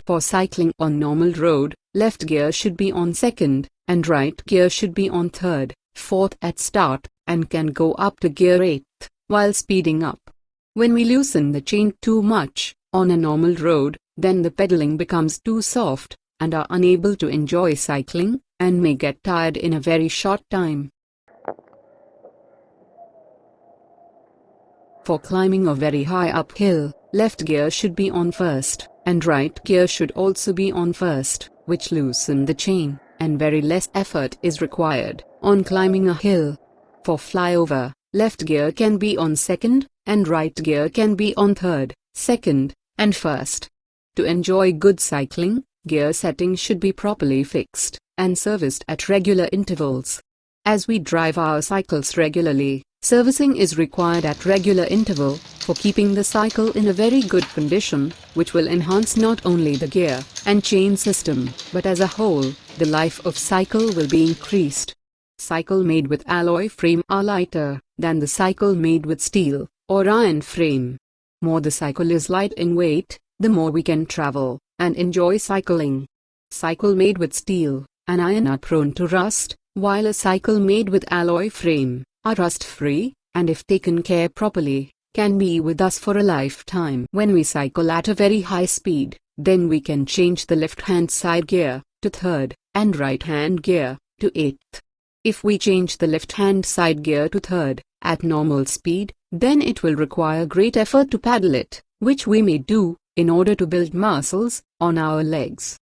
For cycling on normal road, left gear should be on second, and right gear should be on third, fourth at start, and can go up to gear 8th, while speeding up. When we loosen the chain too much, on a normal road, then the pedaling becomes too soft, and are unable to enjoy cycling, and may get tired in a very short time. For climbing a very high uphill, left gear should be on first, and right gear should also be on first, which loosen the chain, and very less effort is required on climbing a hill. For flyover, left gear can be on second, and right gear can be on third, second, and first. To enjoy good cycling, gear settings should be properly fixed and serviced at regular intervals. As we drive our cycles regularly, servicing is required at regular interval for keeping the cycle in a very good condition, which will enhance not only the gear and chain system, but as a whole, the life of cycle will be increased. Cycle made with alloy frame are lighter than the cycle made with steel or iron frame. More the cycle is light in weight, the more we can travel and enjoy cycling. Cycle made with steel and iron are prone to rust, while a cycle made with alloy frame are rust-free, and if taken care properly, can be with us for a lifetime. When we cycle at a very high speed, then we can change the left-hand side gear to third, and right-hand gear to 8th. If we change the left-hand side gear to third, at normal speed, then it will require great effort to paddle it, which we may do, in order to build muscles on our legs.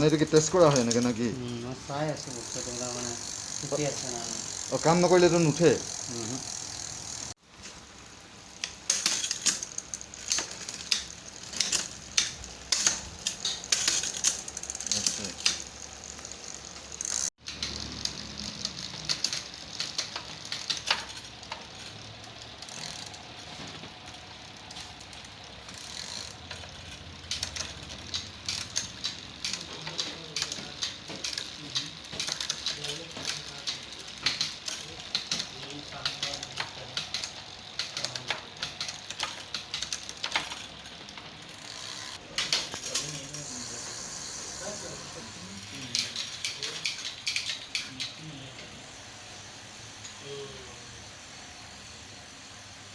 এইটো কি test কৰা হয় এনেকৈ নাকি? মই চাই আছোঁ বস্তুটো মানে ঠিকে আছে না। কাম নকৰিলেতো নুঠে?